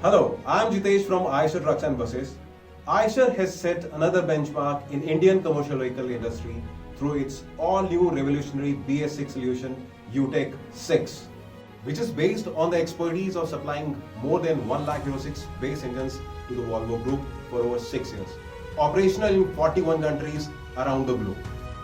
Hello, I am Jitesh from Eicher Trucks and Buses. Eicher has set another benchmark in Indian commercial vehicle industry through its all-new revolutionary BS6 solution, UTEC 6, which is based on the expertise of supplying more than 1 lakh Euro 6 base engines to the Volvo Group for over 6 years. Operational in 41 countries around the globe.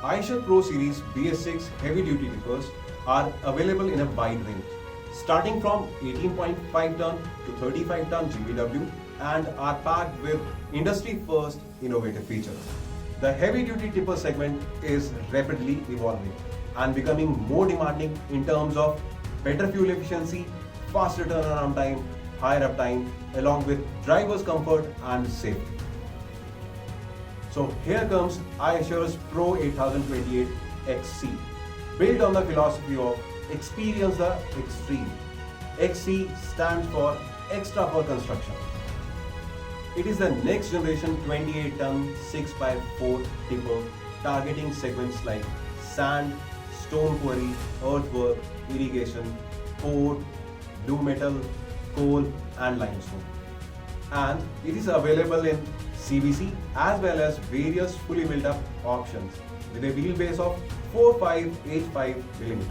Eicher Pro Series BS6 heavy-duty tippers are available in a wide range, starting from 18.5 ton to 35 ton GVW, and are packed with industry-first innovative features. The heavy-duty tipper segment is rapidly evolving and becoming more demanding in terms of better fuel efficiency, faster turnaround time, higher uptime, along with driver's comfort and safety. So here comes Eicher's Pro 8028 XC, built on the philosophy of experience the extreme. XC stands for Extra for Construction. It is the next generation 28-ton 6x4 tipper targeting segments like sand, stone quarry, earthwork, irrigation, port, blue metal, coal and limestone. And it is available in CBC as well as various fully built up options with a wheelbase of 4585 mm.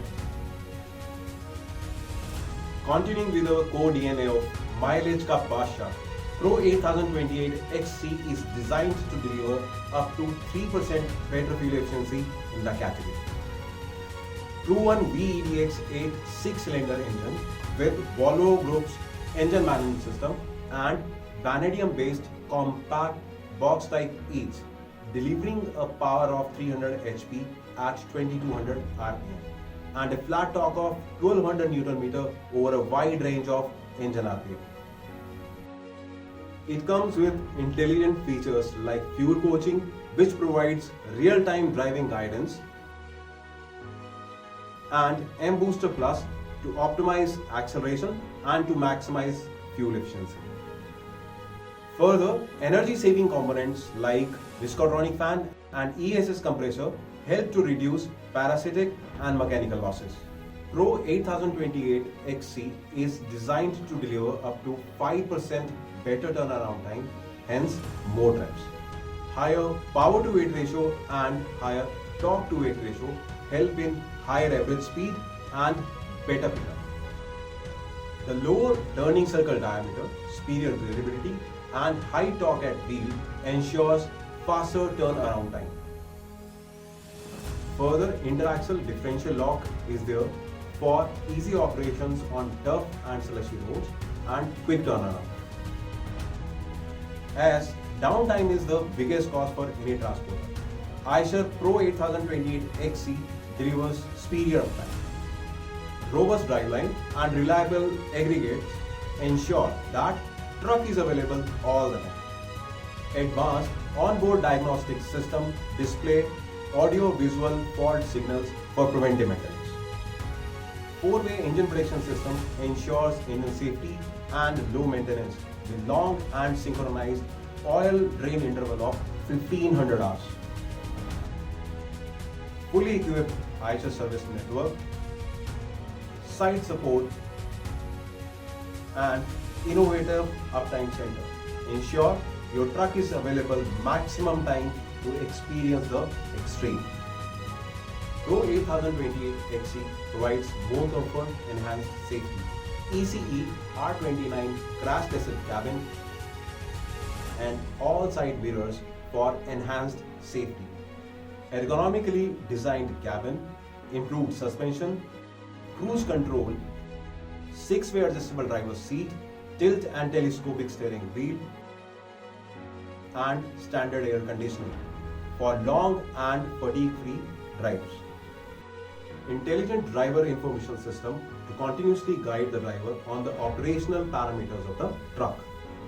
Continuing with the core DNA of mileage ka Badshah, Pro 8028 XC is designed to deliver up to 3% better fuel efficiency in the category. Proven VEDX 8 6-cylinder engine with Volvo Group's engine management system and vanadium-based compact box type each, delivering a power of 300 HP at 2200 RPM and a flat torque of 1200 Nm over a wide range of engine RPM. It comes with intelligent features like fuel coaching, which provides real-time driving guidance, and M Booster Plus to optimize acceleration and to maximize fuel efficiency. Further, energy-saving components like Viscotronic fan and ESS compressor help to reduce parasitic and mechanical losses. Pro 8028 XC is designed to deliver up to 5% better turnaround time, hence more trips. Higher power to weight ratio and higher torque to weight ratio help in higher average speed and better pickup. The lower turning circle diameter, superior durability and high torque at wheel ensures faster turnaround time. Further, interaxle differential lock is there for easy operations on tough and slushy roads and quick turnaround. As downtime is the biggest cost for any transporter, Eicher Pro 8028 XC delivers superior uptime. Robust driveline and reliable aggregates ensure that truck is available all the time. Advanced onboard diagnostic system display audio-visual fault signals for preventive maintenance. 4-way engine protection system ensures engine safety and low maintenance with long and synchronized oil drain interval of 1500 hours. Fully equipped Eicher service network, site support and innovative uptime center ensure your truck is available maximum time to experience the extreme. Pro 8028 XC provides more comfort, enhanced safety, ECE R29 crash tested cabin and all side mirrors for enhanced safety. Ergonomically designed cabin, improved suspension, cruise control, 6-way adjustable driver's seat, tilt and telescopic steering wheel, and standard air conditioning for long and fatigue-free drives. Intelligent driver information system to continuously guide the driver on the operational parameters of the truck.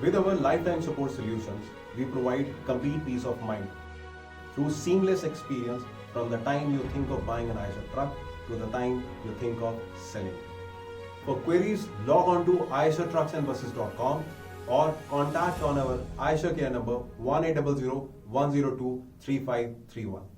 With our lifetime support solutions, we provide complete peace of mind through seamless experience from the time you think of buying an Eicher truck to the time you think of selling. For queries, log on to eichertrucksandbuses.com or contact on our Eicher care number 1800 102 3531.